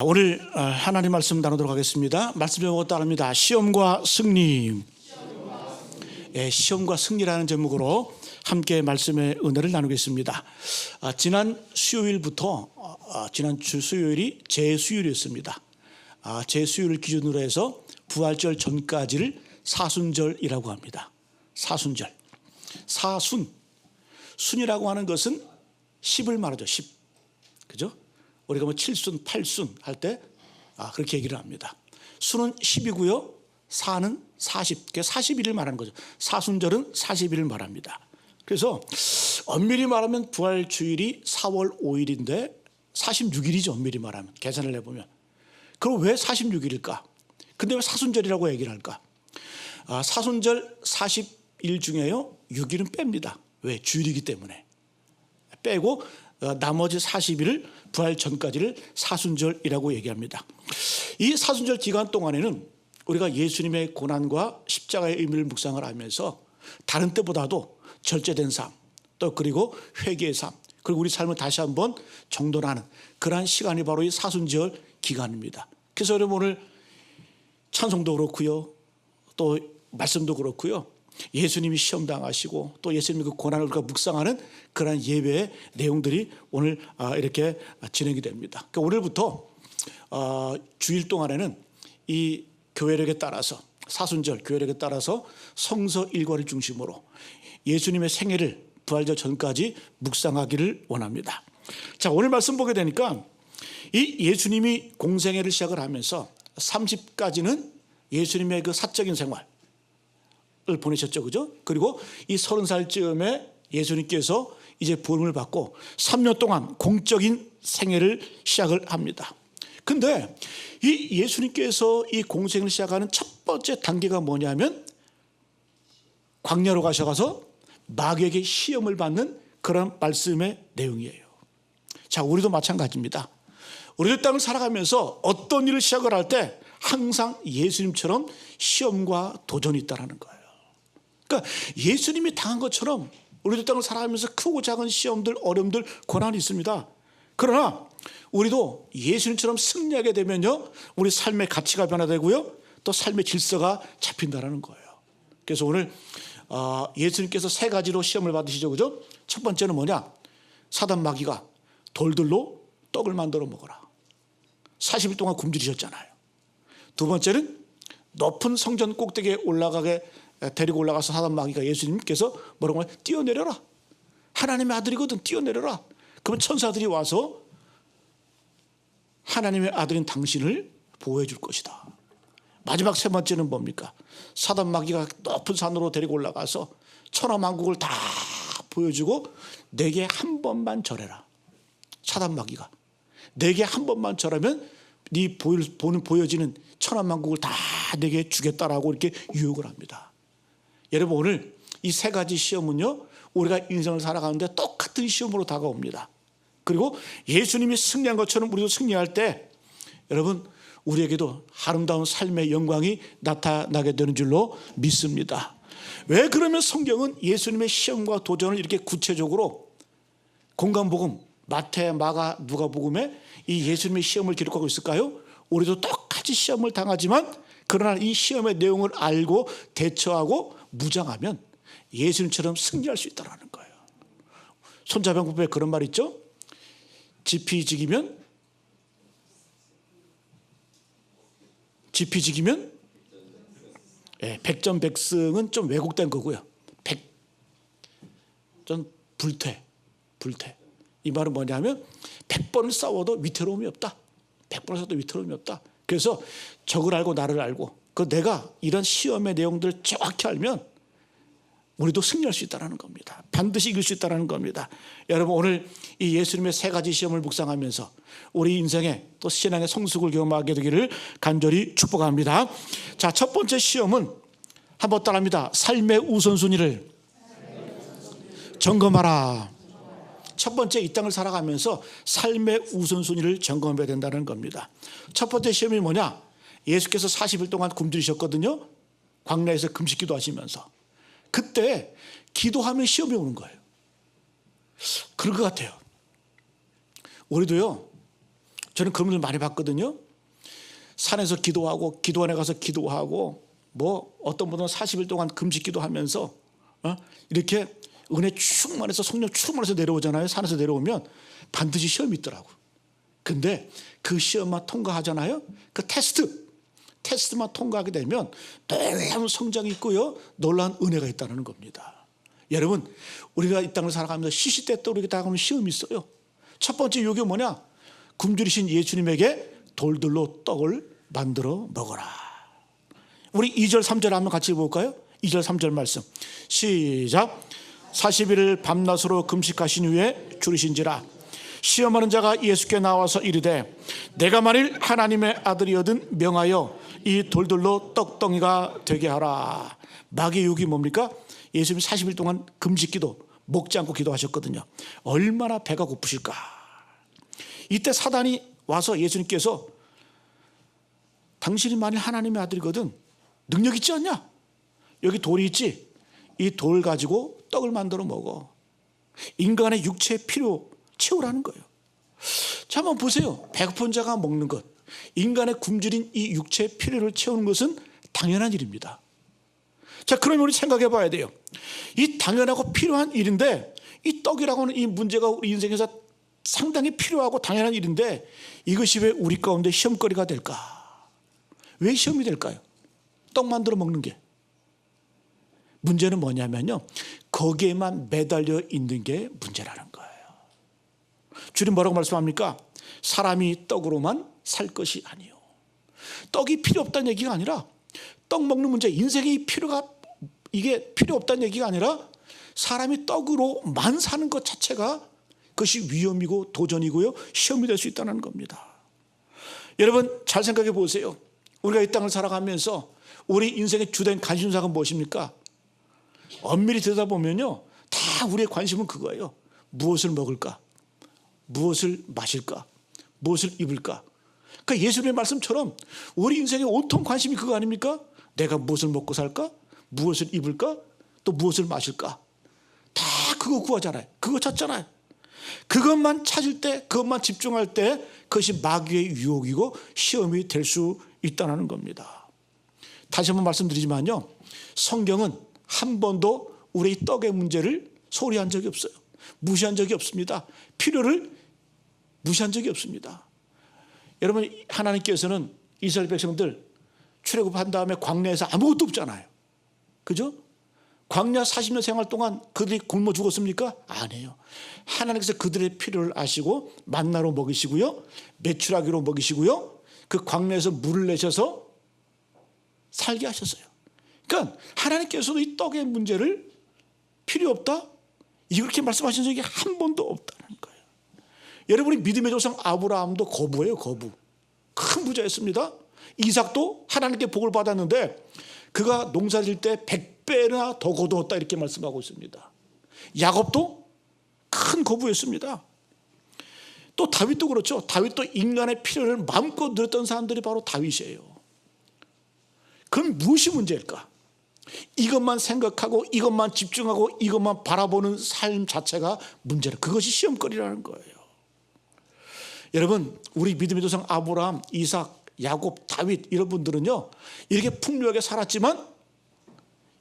오늘 하나님 말씀 나누도록 하겠습니다. 말씀 제목은 따릅니다. 시험과 승리. 시험과 승리라는 제목으로 함께 말씀의 은혜를 나누겠습니다. 지난 수요일부터 지난 주 수요일이 제수요일이었습니다. 제수요일을 기준으로 해서 부활절 전까지를 사순절이라고 합니다. 사순절. 순이라고 하는 것은 10을 말하죠. 10. 그죠? 우리가 뭐 7순, 8순 할 때 그렇게 얘기를 합니다. 순은 10이고요. 사는 40. 40일을 말하는 거죠. 사순절은 40일을 말합니다. 그래서 엄밀히 말하면 부활주일이 4월 5일인데 46일이죠. 엄밀히 말하면. 계산을 해보면. 그럼 왜 46일일까? 근데 왜 사순절이라고 얘기를 할까? 사순절 40일 중에요. 6일은 뺍니다. 왜? 주일이기 때문에. 빼고 나머지 40일을 부활 전까지를 사순절이라고 얘기합니다. 이 사순절 기간 동안에는 우리가 예수님의 고난과 십자가의 의미를 묵상을 하면서 다른 때보다도 절제된 삶, 또 그리고 회개의 삶, 그리고 우리 삶을 다시 한번 정돈하는 그러한 시간이 바로 이 사순절 기간입니다. 그래서 여러분 오늘 찬송도 그렇고요, 또 말씀도 그렇고요, 예수님이 시험당하시고 또 예수님의 그 고난을 우리가 묵상하는 그러한 예배의 내용들이 오늘 이렇게 진행이 됩니다. 그러니까 오늘부터 주일 동안에는 이 교회력에 따라서 사순절 교회력에 따라서 성서 일과를 중심으로 예수님의 생애를 부활절 전까지 묵상하기를 원합니다. 자, 오늘 말씀 보게 되니까 이 예수님이 공생애를 시작을 하면서 30까지는 예수님의 그 사적인 생활 을 보내셨죠, 그죠? 그리고 이 30살쯤에 예수님께서 이제 부름을 받고 3년 동안 공적인 생애를 시작을 합니다. 근데 이 예수님께서 이 공생을 시작하는 첫 번째 단계가 뭐냐면 광야로 가셔가서 마귀에게 시험을 받는 그런 말씀의 내용이에요. 자, 우리도 마찬가지입니다. 우리도 땅을 살아가면서 어떤 일을 시작을 할 때 항상 예수님처럼 시험과 도전이 있다는 거예요. 그러니까 예수님이 당한 것처럼 우리도 땅을 살아가면서 크고 작은 시험들, 어려움들, 고난이 있습니다. 그러나 우리도 예수님처럼 승리하게 되면요, 우리 삶의 가치가 변화되고요, 또 삶의 질서가 잡힌다는 거예요. 그래서 오늘 예수님께서 세 가지로 시험을 받으시죠, 그죠? 첫 번째는 뭐냐? 사단 마귀가 돌들로 떡을 만들어 먹어라. 40일 동안 굶주리셨잖아요. 두 번째는 높은 성전 꼭대기에 데리고 올라가서 사단 마귀가 예수님께서 뭐라고 하냐? 뛰어내려라. 하나님의 아들이거든, 뛰어내려라. 그러면 천사들이 와서 하나님의 아들인 당신을 보호해 줄 것이다. 마지막 세 번째는 뭡니까? 사단 마귀가 높은 산으로 데리고 올라가서 천하만국을 다 보여주고 내게 한 번만 절해라. 사단 마귀가 내게 한 번만 절하면 네 보여지는 천하만국을 다 내게 주겠다라고 이렇게 유혹을 합니다. 여러분 오늘 이 세 가지 시험은요, 우리가 인생을 살아가는데 똑같은 시험으로 다가옵니다. 그리고 예수님이 승리한 것처럼 우리도 승리할 때 여러분 우리에게도 아름다운 삶의 영광이 나타나게 되는 줄로 믿습니다. 왜 그러면 성경은 예수님의 시험과 도전을 이렇게 구체적으로 공간복음, 마태, 마가, 누가복음에 이 예수님의 시험을 기록하고 있을까요? 우리도 똑같이 시험을 당하지만 그러나 이 시험의 내용을 알고 대처하고 무장하면 예수님처럼 승리할 수 있다는 거예요. 손자병법에 그런 말 있죠? 지피지기면 백전백승은 좀 왜곡된 거고요. 불퇴. 이 말은 뭐냐면 100번을 싸워도 위태로움이 없다. 100번을 싸워도 위태로움이 없다. 그래서 적을 알고 나를 알고 내가 이런 시험의 내용들을 정확히 알면 우리도 승리할 수 있다는 겁니다. 반드시 이길 수 있다는 겁니다. 여러분 오늘 이 예수님의 세 가지 시험을 묵상하면서 우리 인생에 또 신앙의 성숙을 경험하게 되기를 간절히 축복합니다. 자, 첫 번째 시험은 한번 따라합니다. 삶의 우선순위를 점검하라. 첫 번째 이 땅을 살아가면서 삶의 우선순위를 점검해야 된다는 겁니다. 첫 번째 시험이 뭐냐? 예수께서 40일 동안 굶주리셨거든요. 광야에서 금식기도 하시면서. 그때 기도하면 시험이 오는 거예요. 그럴 것 같아요. 우리도요, 저는 그런 분들 많이 봤거든요. 산에서 기도하고 기도원에 가서 기도하고 뭐 어떤 분은 40일 동안 금식 기도하면서 이렇게 은혜 충만해서 성령 충만해서 내려오잖아요. 산에서 내려오면 반드시 시험이 있더라고. 근데 그 시험만 통과하잖아요. 그 테스트만 통과하게 되면 놀라운 성장이 있고요, 놀라운 은혜가 있다는 겁니다. 여러분, 우리가 이 땅을 살아가면서 시시때때로 다가오는 시험이 있어요. 첫 번째 유혹이 뭐냐? 굶주리신 예수님에게 돌들로 떡을 만들어 먹어라. 우리 2절 3절 한번 같이 볼까요? 2절 3절 말씀 시작. 40일을 밤낮으로 금식하신 후에 줄이신지라 시험하는 자가 예수께 나와서 이르되 내가 만일 하나님의 아들이거든 명하여 이 돌들로 떡덩이가 되게 하라. 마귀의 유혹이 뭡니까? 예수님이 40일 동안 금식기도 먹지 않고 기도하셨거든요. 얼마나 배가 고프실까. 이때 사단이 와서 예수님께서 당신이 만일 하나님의 아들이거든 능력 있지 않냐? 여기 돌이 있지? 이 돌 가지고 떡을 만들어 먹어. 인간의 육체의 필요 채우라는 거예요. 자, 한번 보세요. 배고픈 자가 먹는 것, 인간의 굶주린 이 육체의 필요를 채우는 것은 당연한 일입니다. 자, 그러면 우리 생각해 봐야 돼요. 이 당연하고 필요한 일인데, 이 떡이라고 하는 이 문제가 우리 인생에서 상당히 필요하고 당연한 일인데 이것이 왜 우리 가운데 시험거리가 될까? 왜 시험이 될까요? 떡 만들어 먹는 게. 문제는 뭐냐면요, 거기에만 매달려 있는 게 문제라는 거예요. 주님 뭐라고 말씀합니까? 사람이 떡으로만 살 것이 아니요. 떡이 필요 없다는 얘기가 아니라, 떡 먹는 문제, 인생의 필요가 이게 필요 없다는 얘기가 아니라 사람이 떡으로만 사는 것 자체가 그것이 위험이고 도전이고요, 시험이 될 수 있다는 겁니다. 여러분 잘 생각해 보세요. 우리가 이 땅을 살아가면서 우리 인생의 주된 관심사가 무엇입니까? 엄밀히 들여다보면요, 다 우리의 관심은 그거예요. 무엇을 먹을까? 무엇을 마실까? 무엇을 입을까? 그러니까 예수님의 말씀처럼 우리 인생의 온통 관심이 그거 아닙니까? 내가 무엇을 먹고 살까? 무엇을 입을까? 또 무엇을 마실까? 다 그거 구하잖아요. 그거 찾잖아요. 그것만 찾을 때, 그것만 집중할 때 그것이 마귀의 유혹이고 시험이 될 수 있다는 겁니다. 다시 한번 말씀드리지만요, 성경은 한 번도 우리 떡의 문제를 소리한 적이 없어요. 무시한 적이 없습니다. 필요를 무시한 적이 없습니다. 여러분, 하나님께서는 이스라엘 백성들 출애굽한 다음에 광야에서 아무것도 없잖아요. 그죠? 광야 40년 생활 동안 그들이 굶어 죽었습니까? 아니에요. 하나님께서 그들의 필요를 아시고 만나로 먹이시고요, 메추라기로 먹이시고요, 그 광야에서 물을 내셔서 살게 하셨어요. 그러니까 하나님께서도 이 떡의 문제를 필요 없다, 이렇게 말씀하신 적이 한 번도 없다는 거예요. 여러분이 믿음의 조상 아브라함도 거부예요. 거부. 큰 부자였습니다. 이삭도 하나님께 복을 받았는데 그가 농사질 때 100배나 더 거두었다, 이렇게 말씀하고 있습니다. 야곱도 큰 거부였습니다. 또 다윗도 그렇죠. 다윗도 인간의 필요를 마음껏 누렸던 사람들이 바로 다윗이에요. 그럼 무엇이 문제일까? 이것만 생각하고 이것만 집중하고 이것만 바라보는 삶 자체가 문제라. 그것이 시험거리라는 거예요. 여러분, 우리 믿음의 조상 아브라함, 이삭, 야곱, 다윗 이런 분들은요, 이렇게 풍요하게 살았지만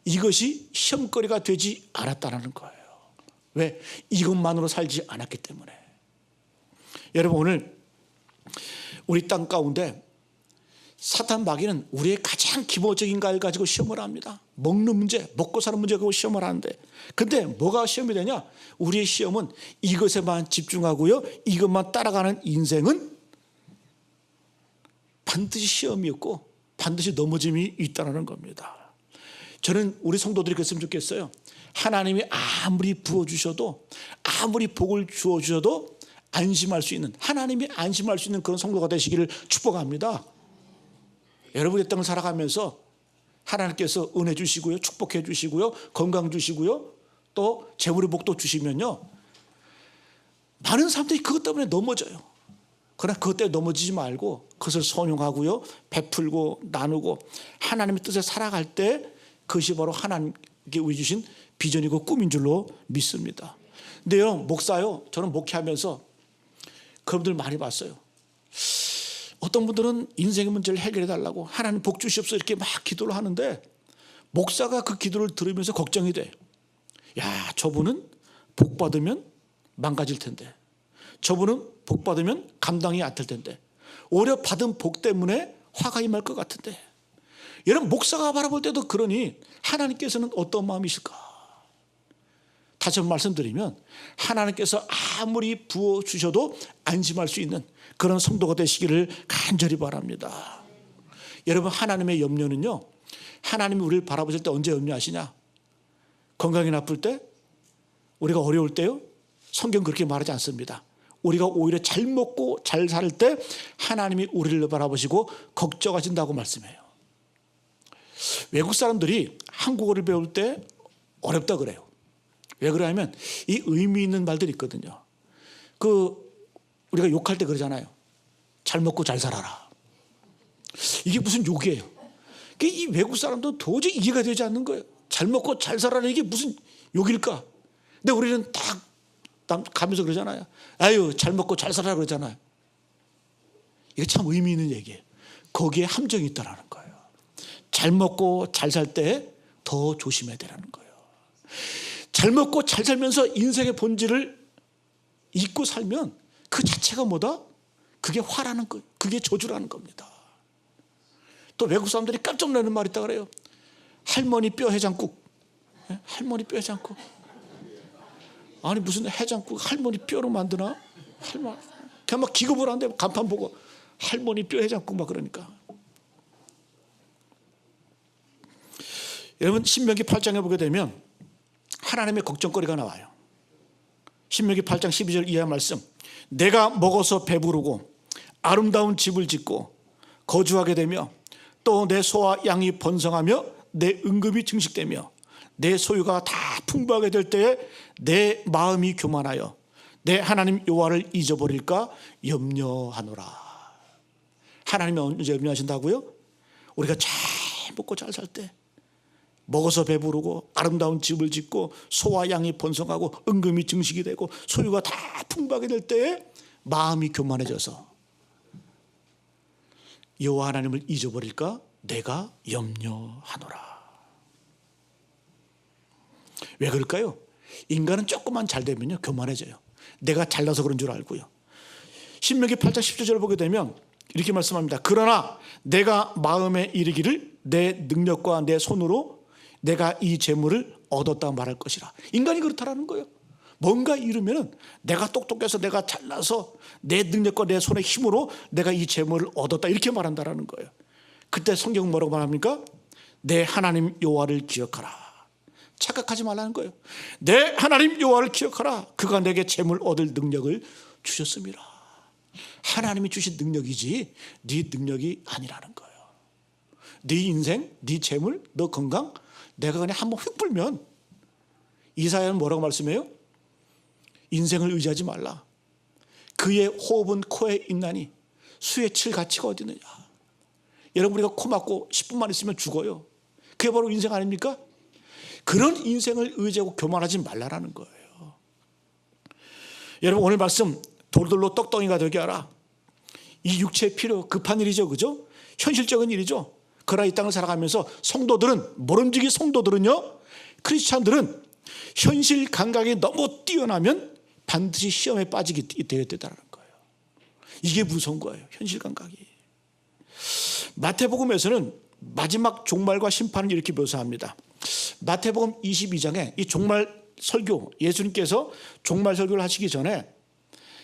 이것이 시험거리가 되지 않았다는 거예요. 왜? 이것만으로 살지 않았기 때문에. 여러분, 오늘 우리 땅 가운데 사탄 마귀는 우리의 가장 기본적인 걸 가지고 시험을 합니다. 먹는 문제, 먹고 사는 문제 가지고 시험을 하는데, 근데 뭐가 시험이 되냐? 우리의 시험은 이것에만 집중하고요, 이것만 따라가는 인생은 반드시 시험이었고 반드시 넘어짐이 있다는 겁니다. 저는 우리 성도들이 그랬으면 좋겠어요. 하나님이 아무리 부어주셔도, 아무리 복을 주어주셔도 안심할 수 있는, 하나님이 안심할 수 있는 그런 성도가 되시기를 축복합니다. 여러분의 땅을 살아가면서 하나님께서 은혜 주시고요, 축복해 주시고요, 건강 주시고요, 또 재물의 복도 주시면요, 많은 사람들이 그것 때문에 넘어져요. 그러나 그것 때문에 넘어지지 말고 그것을 선용하고요, 베풀고 나누고 하나님의 뜻에 살아갈 때 그것이 바로 하나님께 우리 주신 비전이고 꿈인 줄로 믿습니다. 근데요, 목사요, 저는 목회하면서 그분들 많이 봤어요. 어떤 분들은 인생의 문제를 해결해 달라고 하나님 복 주시옵소서 이렇게 막 기도를 하는데 목사가 그 기도를 들으면서 걱정이 돼. 야, 저분은 복 받으면 망가질 텐데, 저분은 복 받으면 감당이 안 될 텐데, 오히려 받은 복 때문에 화가 임할 것 같은데. 여러분, 목사가 바라볼 때도 그러니 하나님께서는 어떤 마음이실까? 다시 한번 말씀드리면 하나님께서 아무리 부어주셔도 안심할 수 있는 그런 성도가 되시기를 간절히 바랍니다. 여러분, 하나님의 염려는요, 하나님이 우리를 바라보실 때 언제 염려하시냐? 건강이 나쁠 때? 우리가 어려울 때요? 성경 그렇게 말하지 않습니다. 우리가 오히려 잘 먹고 잘 살 때 하나님이 우리를 바라보시고 걱정하신다고 말씀해요. 외국 사람들이 한국어를 배울 때 어렵다 그래요. 왜 그러냐면 이 의미 있는 말들이 있거든요. 우리가 욕할 때 그러잖아요. 잘 먹고 잘 살아라. 이게 무슨 욕이에요? 이 외국 사람도 도저히 이해가 되지 않는 거예요. 잘 먹고 잘 살아라, 이게 무슨 욕일까? 근데 우리는 딱 가면서 그러잖아요. 아유, 잘 먹고 잘 살아라 그러잖아요. 이게 참 의미 있는 얘기예요. 거기에 함정이 있다라는 거예요. 잘 먹고 잘 살 때 더 조심해야 되라는 거예요. 잘 먹고 잘 살면서 인생의 본질을 잊고 살면 그 자체가 뭐다? 그게 화라는 거, 그게 저주라는 겁니다. 또 외국 사람들이 깜짝 놀라는 말이 있다 그래요. 할머니 뼈 해장국. 할머니 뼈 해장국. 아니, 무슨 해장국 할머니 뼈로 만드나? 그냥 막 기겁을 하는데 간판 보고 할머니 뼈 해장국 막 그러니까. 여러분, 신명기 8장에 보게 되면 하나님의 걱정거리가 나와요. 신명기 8장 12절 이하 말씀. 내가 먹어서 배부르고 아름다운 집을 짓고 거주하게 되며 또 내 소와 양이 번성하며 내 은급이 증식되며 내 소유가 다 풍부하게 될 때에 내 마음이 교만하여 내 하나님 여호와를 잊어버릴까 염려하노라. 하나님이 언제 염려하신다고요? 우리가 잘 먹고 잘 살 때, 먹어서 배부르고 아름다운 집을 짓고 소와 양이 번성하고 은금이 증식이 되고 소유가 다 풍부하게 될 때에 마음이 교만해져서 여호와 하나님을 잊어버릴까 내가 염려하노라. 왜 그럴까요? 인간은 조금만 잘 되면요 교만해져요. 내가 잘나서 그런 줄 알고요. 신명기 8장 10절을 보게 되면 이렇게 말씀합니다. 그러나 내가 마음에 이르기를 내 능력과 내 손으로 내가 이 재물을 얻었다 말할 것이라. 인간이 그렇다라는 거예요. 뭔가 이루면은 내가 똑똑해서 내가 잘나서 내 능력과 내 손의 힘으로 내가 이 재물을 얻었다 이렇게 말한다라는 거예요. 그때 성경은 뭐라고 말합니까? 내 하나님 여호와를 기억하라. 착각하지 말라는 거예요. 내 하나님 여호와를 기억하라. 그가 내게 재물 얻을 능력을 주셨습니다. 하나님이 주신 능력이지 네 능력이 아니라는 거예요. 네 인생, 네 재물, 너 건강 내가 그냥 한번 휙 불면 이사야는 뭐라고 말씀해요? 인생을 의지하지 말라. 그의 호흡은 코에 있나니 수에 칠 가치가 어디 있느냐. 여러분, 우리가 코 막고 10분만 있으면 죽어요. 그게 바로 인생 아닙니까? 그런 인생을 의지하고 교만하지 말라라는 거예요. 여러분, 오늘 말씀 돌돌로 떡덩이가 되게 하라. 이 육체의 필요 급한 일이죠, 그죠? 현실적인 일이죠. 그러나 이 땅을 살아가면서 성도들은, 모름지기 성도들은요, 크리스찬들은 현실 감각이 너무 뛰어나면 반드시 시험에 빠지게 되어야 된다는 거예요. 이게 무서운 거예요, 현실 감각이. 마태복음에서는 마지막 종말과 심판을 이렇게 묘사합니다. 마태복음 22장에 이 종말 설교, 예수님께서 종말 설교를 하시기 전에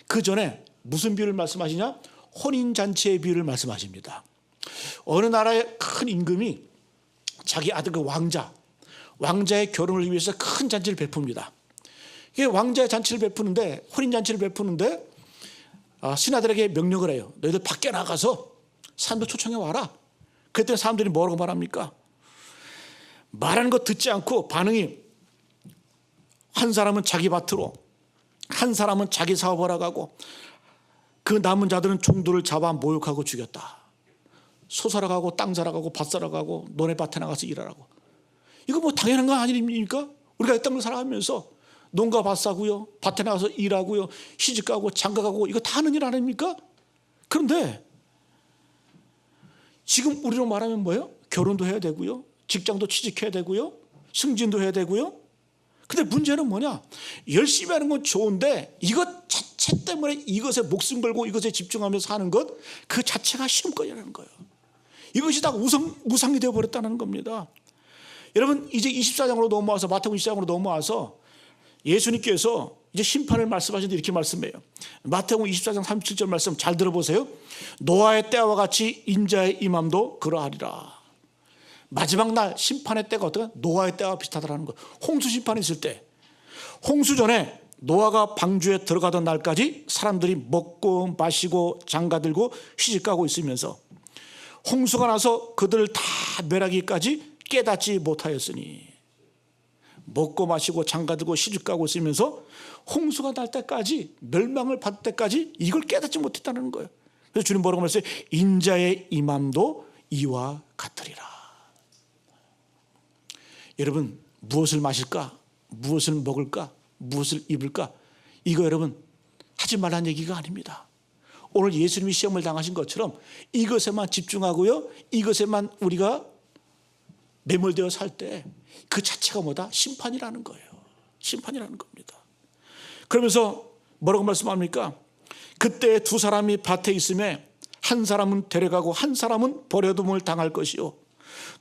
그 전에 무슨 비유를 말씀하시냐? 혼인잔치의 비유를 말씀하십니다. 어느 나라의 큰 임금이 자기 아들 그 왕자의 결혼을 위해서 큰 잔치를 베풉니다. 이게 왕자의 잔치를 베푸는데, 혼인잔치를 베푸는데 신하들에게 명령을 해요. 너희들 밖에 나가서 사람들 초청해 와라. 그랬더니 사람들이 뭐라고 말합니까? 말하는 거 듣지 않고 반응이, 한 사람은 자기 밭으로, 한 사람은 자기 사업을 하고, 그 남은 자들은 종들을 잡아 모욕하고 죽였다. 소 사러 가고 땅 사러 가고 밭 사러 가고 너네 밭에 나가서 일하라고. 이거 뭐 당연한 거 아닙니까? 우리가 이 땅을 살아가면서 농가 밭 사고요, 밭에 나가서 일하고요, 시집 가고 장가 가고 이거 다 하는 일 아닙니까? 그런데 지금 우리로 말하면 뭐예요? 결혼도 해야 되고요, 직장도 취직해야 되고요, 승진도 해야 되고요. 근데 문제는 뭐냐? 열심히 하는 건 좋은데 이것 자체 때문에 이것에 목숨 걸고 이것에 집중하면서 사는 것, 그 자체가 시험거리라는 거예요. 이것이 다 무상이 되어버렸다는 겁니다. 여러분, 이제 24장으로 넘어와서, 마태복음 24장으로 넘어와서 예수님께서 이제 심판을 말씀하시는데 이렇게 말씀해요. 마태복음 24장 37절 말씀 잘 들어보세요. 노아의 때와 같이 인자의 임함도 그러하리라. 마지막 날 심판의 때가 어떠냐? 노아의 때와 비슷하다는 거예요. 홍수 심판이 있을 때, 홍수 전에 노아가 방주에 들어가던 날까지 사람들이 먹고 마시고 장가들고 시집가고 있으면서 홍수가 나서 그들을 다 멸하기까지 깨닫지 못하였으니, 먹고 마시고 장가들고 시집가고 있으면서 홍수가 날 때까지, 멸망을 받을 때까지 이걸 깨닫지 못했다는 거예요. 그래서 주님 뭐라고 말했어요? 인자의 임함도 이와 같으리라. 여러분, 무엇을 마실까? 무엇을 먹을까? 무엇을 입을까? 이거 여러분 하지 말라는 얘기가 아닙니다. 오늘 예수님이 시험을 당하신 것처럼 이것에만 집중하고요, 이것에만 우리가 매몰되어 살 때 그 자체가 뭐다? 심판이라는 거예요. 심판이라는 겁니다. 그러면서 뭐라고 말씀합니까? 그때 두 사람이 밭에 있음에 한 사람은 데려가고 한 사람은 버려둠을 당할 것이요,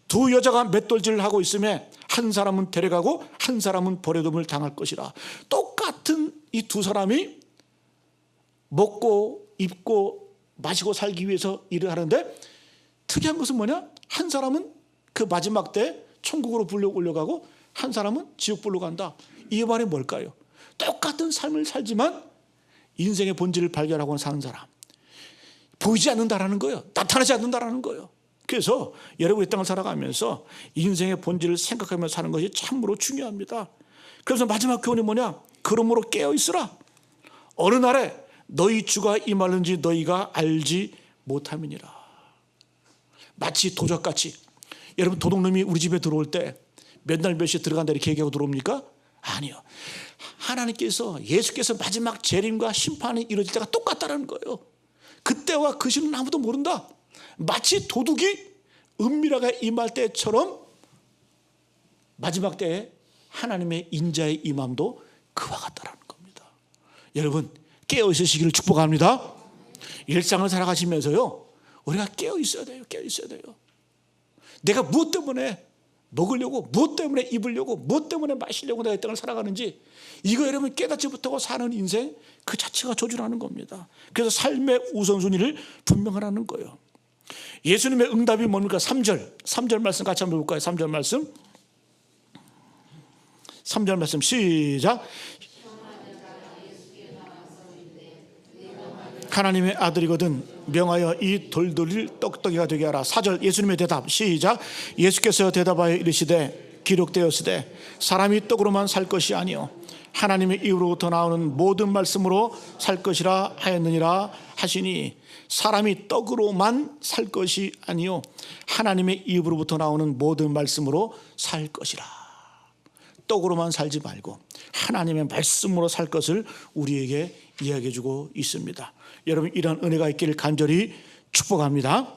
두 여자가 맷돌질을 하고 있음에 한 사람은 데려가고 한 사람은 버려둠을 당할 것이라. 똑같은 이 두 사람이 먹고 입고 마시고 살기 위해서 일을 하는데, 특이한 것은 뭐냐? 한 사람은 그 마지막 때 천국으로 올려가고 한 사람은 지옥불로 간다. 이 말이 뭘까요? 똑같은 삶을 살지만 인생의 본질을 발견하고 사는 사람, 보이지 않는다라는 거예요. 나타나지 않는다라는 거예요. 그래서 여러분 이 땅을 살아가면서 인생의 본질을 생각하면서 사는 것이 참으로 중요합니다. 그래서 마지막 교훈이 뭐냐? 그러므로 깨어있으라. 어느 날에 너희 주가 임하는지 너희가 알지 못함이니라. 마치 도적같이, 여러분 도둑놈이 우리 집에 들어올 때 몇 날 몇 시에 들어간다 이렇게 얘기하고 들어옵니까? 아니요. 하나님께서, 예수께서 마지막 재림과 심판이 이루어질 때가 똑같다는 거예요. 그때와 그 시는 아무도 모른다. 마치 도둑이 은밀하게 임할 때처럼 마지막 때에 하나님의 인자의 임함도 그와 같다라는 겁니다. 여러분 깨어 있으시기를 축복합니다. 일상을 살아가시면서요, 우리가 깨어 있어야 돼요. 깨어 있어야 돼요. 내가 무엇 때문에 먹으려고, 무엇 때문에 입으려고, 무엇 때문에 마시려고 내가 이 땅을 살아가는지, 이거 여러분 깨닫지 못하고 사는 인생 그 자체가 저주라는 겁니다. 그래서 삶의 우선순위를 분명하라는 거예요. 예수님의 응답이 뭡니까? 3절 말씀 같이 한번 볼까요? 3절 말씀 시작. 하나님의 아들이거든 명하여 이 돌들을 떡떡이가 되게 하라. 4절 예수님의 대답 시작. 예수께서 대답하여 이르시되 기록되었으되 사람이 떡으로만 살 것이 아니요 하나님의 입으로부터 나오는 모든 말씀으로 살 것이라 하였느니라 하시니, 사람이 떡으로만 살 것이 아니요 하나님의 입으로부터 나오는 모든 말씀으로 살 것이라. 떡으로만 살지 말고 하나님의 말씀으로 살 것을 우리에게 이야기해 주고 있습니다. 여러분 이런 은혜가 있기를 간절히 축복합니다.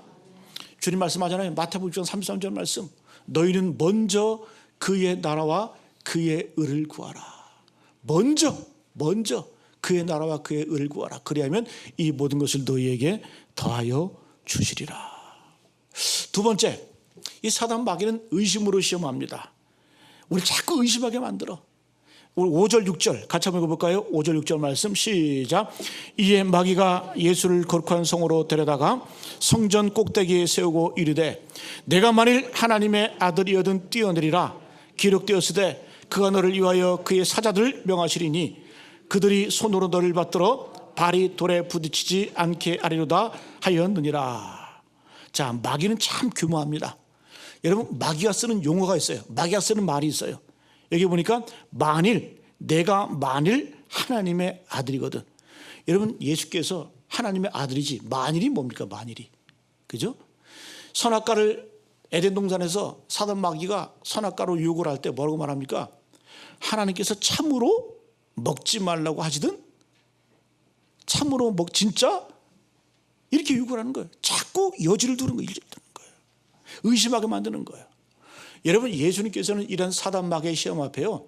주님 말씀하잖아요. 마태복음 33절 말씀, 너희는 먼저 그의 나라와 그의 의를 구하라. 먼저 그의 나라와 그의 의를 구하라. 그리하면 이 모든 것을 너희에게 더하여 주시리라. 두 번째, 이 사단 마귀는 의심으로 시험합니다. 우리 자꾸 의심하게 만들어. 우리 5절 6절 같이 한번 읽어볼까요? 5절 6절 말씀 시작. 이에 마귀가 예수를 거룩한 성으로 데려다가 성전 꼭대기에 세우고 이르되 내가 만일 하나님의 아들이어든 뛰어내리라. 기록되었으되 그가 너를 위하여 그의 사자들을 명하시리니 그들이 손으로 너를 받들어 발이 돌에 부딪히지 않게 하리로다 하였느니라. 자, 마귀는 참 교묘합니다. 여러분 마귀가 쓰는 용어가 있어요. 마귀가 쓰는 말이 있어요. 여기 보니까 내가 만일 하나님의 아들이거든. 여러분 예수께서 하나님의 아들이지 만일이 뭡니까? 만일이, 그죠? 선악과를 에덴 동산에서 사단 마귀가 선악과로 유혹을 할 때 뭐라고 말합니까? 하나님께서 참으로 먹지 말라고 하시든 참으로 진짜 이렇게 유혹을 하는 거예요. 자꾸 여지를 두는 거예요. 의심하게 만드는 거예요. 여러분, 예수님께서는 이런 사단 마귀의 시험 앞에요,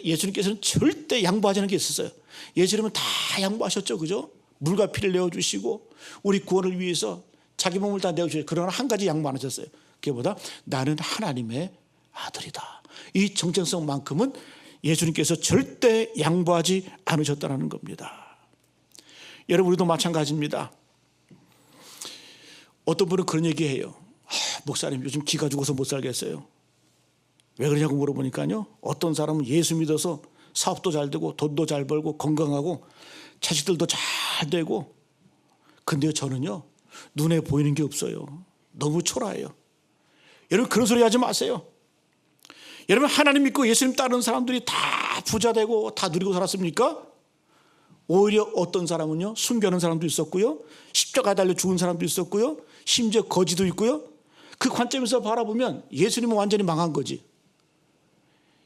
예수님께서는 절대 양보하지 않은 게 있었어요. 예수님은 다 양보하셨죠, 그죠? 물과 피를 내어주시고 우리 구원을 위해서 자기 몸을 다 내어주셨어요. 그러나 한 가지 양보 안 하셨어요. 그게 뭐다? 나는 하나님의 아들이다. 이 정체성만큼은 예수님께서 절대 양보하지 않으셨다는 겁니다. 여러분, 우리도 마찬가지입니다. 어떤 분은 그런 얘기해요. 목사님, 요즘 기가 죽어서 못 살겠어요. 왜 그러냐고 물어보니까요, 어떤 사람은 예수 믿어서 사업도 잘 되고 돈도 잘 벌고 건강하고 자식들도 잘 되고, 근데요, 저는요 눈에 보이는 게 없어요. 너무 초라해요. 여러분, 그런 소리 하지 마세요. 여러분, 하나님 믿고 예수님 따르는 사람들이 다 부자 되고 다 누리고 살았습니까? 오히려 어떤 사람은요, 순교하는 사람도 있었고요, 십자가에 달려 죽은 사람도 있었고요, 심지어 거지도 있고요. 그 관점에서 바라보면 예수님은 완전히 망한 거지.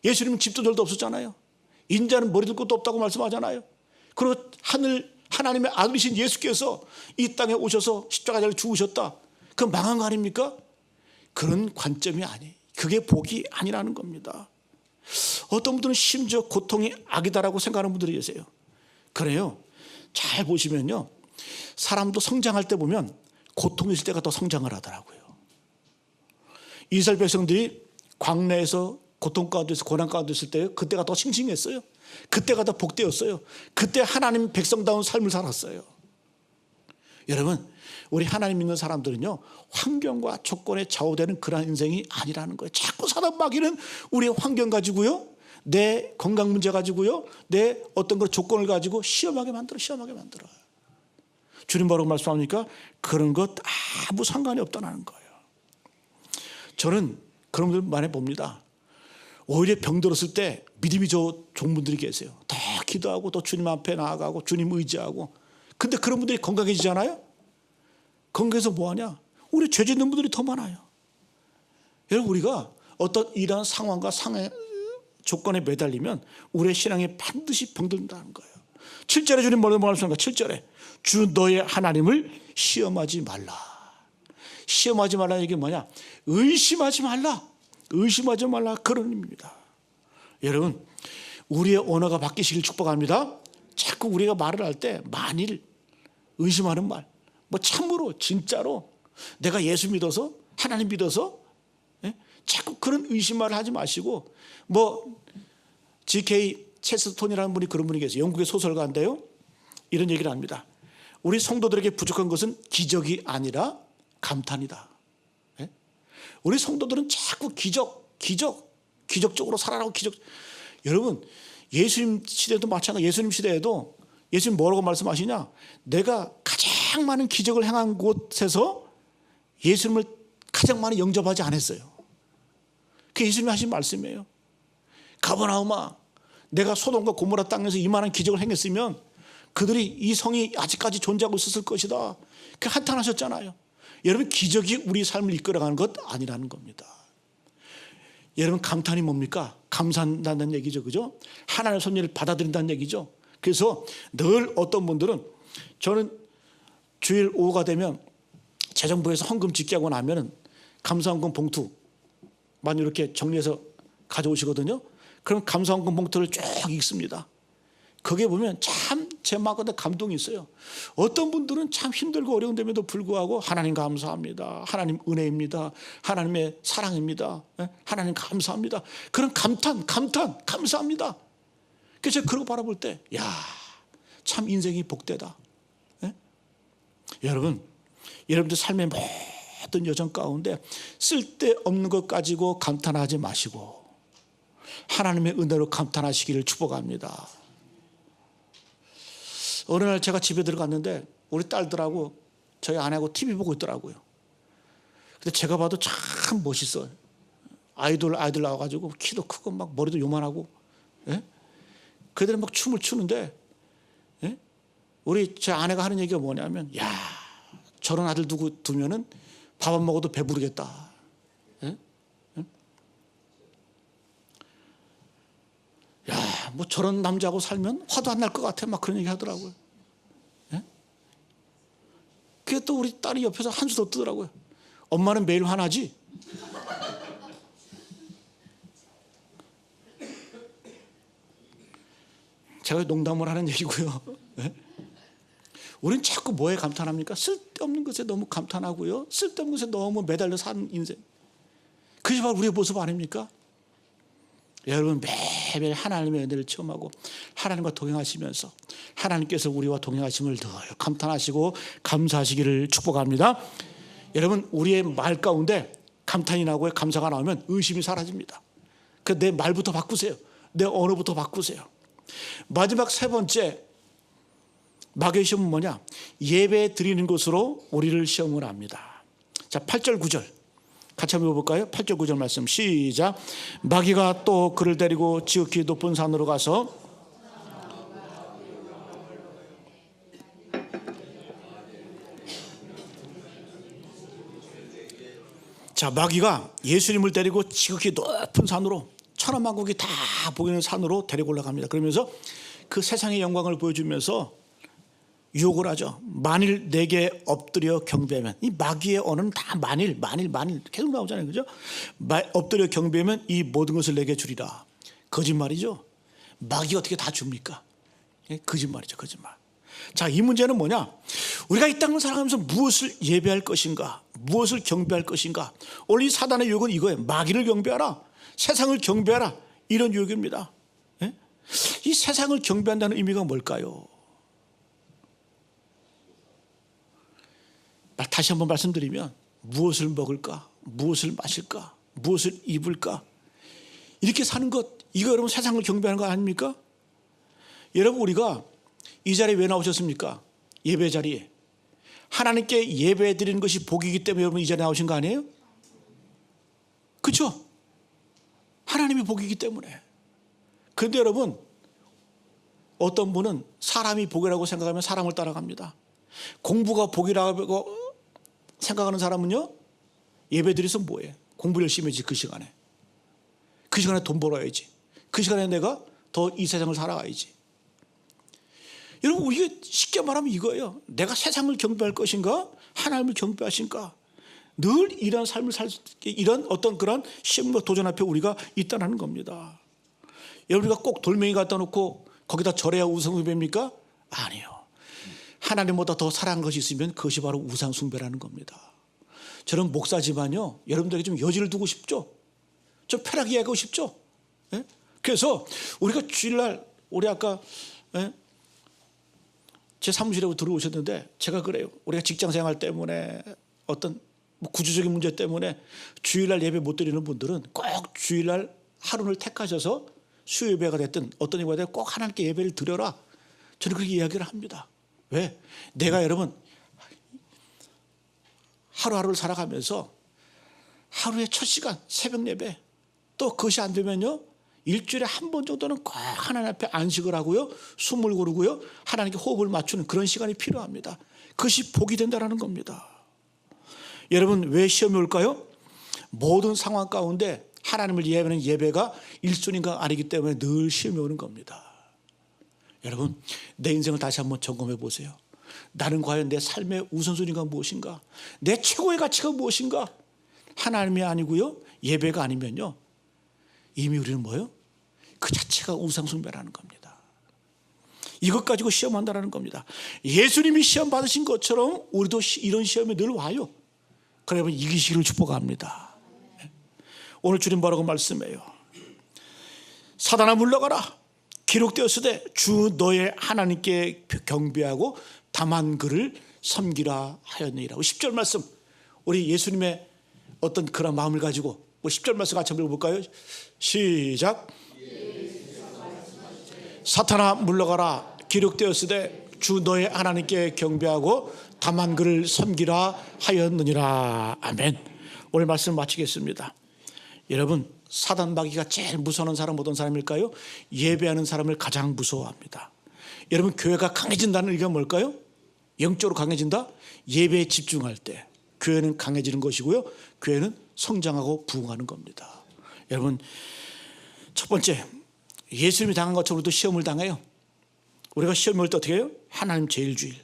예수님은 집도 절도 없었잖아요. 인자는 머리 들 것도 없다고 말씀하잖아요. 그리고 하나님의 아들이신 예수께서 이 땅에 오셔서 십자가에 달려 죽으셨다. 그건 망한 거 아닙니까? 그런 관점이 아니에요. 그게 복이 아니라는 겁니다. 어떤 분들은 심지어 고통이 악이다라고 생각하는 분들이 계세요. 그래요. 잘 보시면요, 사람도 성장할 때 보면 고통이 있을 때가 더 성장을 하더라고요. 이스라엘 백성들이 광야에서 고통 가운데서 고난 가운데 있을 때 그때가 더 싱싱했어요. 그때가 더 복되었어요. 그때 하나님 백성다운 삶을 살았어요. 여러분, 우리 하나님 믿는 사람들은요, 환경과 조건에 좌우되는 그런 인생이 아니라는 거예요. 자꾸 사단 마귀는 우리의 환경 가지고요, 내 건강 문제 가지고요, 내 어떤 그 조건을 가지고 시험하게 만들어요. 주님 뭐라고 말씀합니까? 그런 것 아무 상관이 없다는 거예요. 저는 그런 분들 많이 봅니다. 오히려 병들었을 때 믿음이 좋은 분들이 계세요. 더 기도하고 또 주님 앞에 나아가고 주님 의지하고. 근데 그런 분들이 건강해지잖아요. 건강해서 뭐하냐? 우리 죄 짓는 분들이 더 많아요. 여러분, 우리가 어떤 이러한 상황과 조건에 매달리면 우리의 신앙이 반드시 병든다는 거예요. 7절에 주님 뭐라고 말씀합니까? 7절에 주 너의 하나님을 시험하지 말라. 시험하지 말라는 얘기 뭐냐? 의심하지 말라. 그런 의미입니다. 여러분, 우리의 언어가 바뀌시길 축복합니다. 자꾸 우리가 말을 할 때 만일 의심하는 말, 뭐 참으로 진짜로 내가 예수 믿어서 하나님 믿어서, 자꾸 그런 의심말을 하지 마시고, 뭐 G.K. 체스톤이라는 분이 그런 분이 계세요. 영국의 소설가인데요, 이런 얘기를 합니다. 우리 성도들에게 부족한 것은 기적이 아니라 감탄이다. 우리 성도들은 자꾸 기적적으로 살아라고 여러분, 예수님 시대도 마찬가지. 예수님 시대에도 예수님 뭐라고 말씀하시냐? 내가 가장 많은 기적을 행한 곳에서 예수님을 가장 많이 영접하지 않았어요. 그게 예수님이 하신 말씀이에요. 가버나움아, 내가 소돔과 고모라 땅에서 이만한 기적을 행했으면 그들이 이 성이 아직까지 존재하고 있었을 것이다. 그 한탄하셨잖아요. 여러분, 기적이 우리 삶을 이끌어가는 것 아니라는 겁니다. 여러분, 감탄이 뭡니까? 감사한다는 얘기죠, 그죠? 하나님의 섭리를 받아들인다는 얘기죠. 그래서 늘 어떤 분들은, 저는 주일 오후가 되면 재정부에서 헌금 짓게 하고 나면은 감사헌금 봉투만 이렇게 정리해서 가져오시거든요. 그럼 감사헌금 봉투를 쭉 읽습니다. 거기에 보면 참 제 마음에 감동이 있어요. 어떤 분들은 참 힘들고 어려운 데에도 불구하고 하나님 감사합니다. 하나님 은혜입니다. 하나님의 사랑입니다. 하나님 감사합니다. 그런 감탄 감사합니다. 그래서 제가 그런 거 바라볼 때, 야, 참 인생이 복되다. 여러분들 삶의 모든 여정 가운데 쓸데없는 것 가지고 감탄하지 마시고 하나님의 은혜로 감탄하시기를 축복합니다. 어느 날 제가 집에 들어갔는데 우리 딸들하고 저희 아내하고 TV 보고 있더라고요. 근데 제가 봐도 참 멋있어요. 아이들 나와가지고 키도 크고 막 머리도 요만하고, 그들은 막 춤을 추는데, 우리 제 아내가 하는 얘기가 뭐냐면, 야, 저런 아들 두면은 밥 안 먹어도 배부르겠다. 야, 뭐 저런 남자하고 살면 화도 안 날 것 같아. 막 그런 얘기 하더라고요. 그게 또 우리 딸이 옆에서 한수 더 뜨더라고요. 엄마는 매일 화나지? 제가 농담을 하는 얘기고요. 네? 우리는 자꾸 뭐에 감탄합니까? 쓸데없는 것에 너무 감탄하고요. 쓸데없는 것에 너무 매달려 사는 인생. 그것이 바로 우리의 모습 아닙니까? 여러분 매일 하나님의 은혜를 체험하고 하나님과 동행하시면서 하나님께서 우리와 동행하심을 더 감탄하시고 감사하시기를 축복합니다. 여러분 우리의 말 가운데 감탄이 나고 감사가 나오면 의심이 사라집니다. 그래서 내 말부터 바꾸세요. 내 언어부터 바꾸세요. 마지막 세 번째 마귀의 시험은 뭐냐? 예배 드리는 것으로 우리를 시험을 합니다. 자, 8절 9절 같이 한번 읽어볼까요? 8절 9절 말씀 시작. 마귀가 또 그를 데리고 지극히 높은 산으로 가서 자, 마귀가 예수님을 데리고 지극히 높은 산으로 천하만국이 다 보이는 산으로 데리고 올라갑니다. 그러면서 그 세상의 영광을 보여주면서 유혹을 하죠. 만일 내게 엎드려 경배하면, 이 마귀의 언어는 다 만일 계속 나오잖아요, 그죠? 엎드려 경배하면 이 모든 것을 내게 주리라. 거짓말이죠. 마귀가 어떻게 다 줍니까? 거짓말이죠, 거짓말. 자, 이 문제는 뭐냐? 우리가 이 땅을 살아가면서 무엇을 예배할 것인가, 무엇을 경배할 것인가. 오늘 이 사단의 유혹은 이거예요. 마귀를 경배하라, 세상을 경배하라, 이런 유혹입니다. 이 세상을 경배한다는 의미가 뭘까요? 다시 한번 말씀드리면 무엇을 먹을까, 무엇을 마실까, 무엇을 입을까, 이렇게 사는 것, 이거 여러분 세상을 경배하는 거 아닙니까? 여러분 우리가 이 자리에 왜 나오셨습니까? 예배 자리에 하나님께 예배 드리는 것이 복이기 때문에 여러분 이 자리에 나오신 거 아니에요? 그렇죠? 하나님이 복이기 때문에. 그런데 여러분 어떤 분은 사람이 복이라고 생각하면 사람을 따라갑니다. 공부가 복이라고 생각하는 사람은요, 예배 드려서 뭐해? 공부 열심히 해야지. 그 시간에 돈 벌어야지. 그 시간에 내가 더 이 세상을 살아가야지. 여러분 이게 쉽게 말하면 이거예요. 내가 세상을 경배할 것인가, 하나님을 경배하신가. 늘 이런 삶을 이런 어떤 그런 시험과 도전 앞에 우리가 있다는 겁니다. 여러분 우리가 꼭 돌멩이 갖다 놓고 거기다 절해야 우상숭배입니까? 아니요. 하나님보다 더 사랑하는 것이 있으면 그것이 바로 우상숭배라는 겁니다. 저는 목사지만요, 여러분들에게 좀 여지를 두고 싶죠. 좀 편하게 이야기하고 싶죠. 예? 그래서 우리가 주일날, 우리 아까 제 사무실에 들어오셨는데 제가 그래요. 우리가 직장생활 때문에 어떤 구조적인 문제 때문에 주일날 예배 못 드리는 분들은 꼭 주일날 하루를 택하셔서 수요 예배가 됐든 어떤 예배가 됐든 꼭 하나님께 예배를 드려라. 저는 그렇게 이야기를 합니다. 왜? 내가 여러분 하루하루를 살아가면서 하루의 첫 시간 새벽 예배, 또 그것이 안 되면요 일주일에 한 번 정도는 꼭 하나님 앞에 안식을 하고요, 숨을 고르고요, 하나님께 호흡을 맞추는 그런 시간이 필요합니다. 그것이 복이 된다는 겁니다. 여러분 왜 시험이 올까요? 모든 상황 가운데 하나님을 예배하는 예배가 1순위가 아니기 때문에 늘 시험이 오는 겁니다. 여러분 내 인생을 다시 한번 점검해 보세요. 나는 과연 내 삶의 우선순위가 무엇인가, 내 최고의 가치가 무엇인가. 하나님이 아니고요, 예배가 아니면요, 이미 우리는 뭐예요? 그 자체가 우상숭배라는 겁니다. 이것 가지고 시험한다는 겁니다. 예수님이 시험 받으신 것처럼 우리도 이런 시험이 늘 와요. 그러면 이기시기를 축복합니다. 오늘 주님 뭐라고 말씀해요? 사단아 물러가라. 기록되었으되 주 너의 하나님께 경배하고 다만 그를 섬기라 하였느니라. 10절 말씀, 우리 예수님의 어떤 그런 마음을 가지고 10절 말씀 같이 한번 읽어볼까요? 시작. 사탄아 물러가라. 기록되었으되 주 너의 하나님께 경배하고 다만 그를 섬기라 하였느니라. 아멘. 오늘 말씀 마치겠습니다. 여러분 사단 마귀가 제일 무서워하는 사람 어떤 사람일까요? 예배하는 사람을 가장 무서워합니다. 여러분 교회가 강해진다는 의미가 뭘까요? 영적으로 강해진다? 예배에 집중할 때 교회는 강해지는 것이고요, 교회는 성장하고 부흥하는 겁니다. 여러분 첫 번째, 예수님이 당한 것처럼 우리도 시험을 당해요. 우리가 시험이 올 때 어떻게 해요? 하나님 제일주일.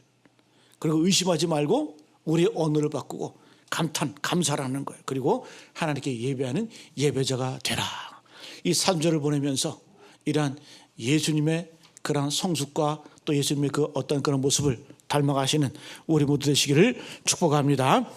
그리고 의심하지 말고 우리의 언어를 바꾸고 감탄, 감사라는 거예요. 그리고 하나님께 예배하는 예배자가 되라. 이 산절을 보내면서 이러한 예수님의 그러한 성숙과 또 예수님의 그 어떤 그런 모습을 닮아가시는 우리 모두 되시기를 축복합니다.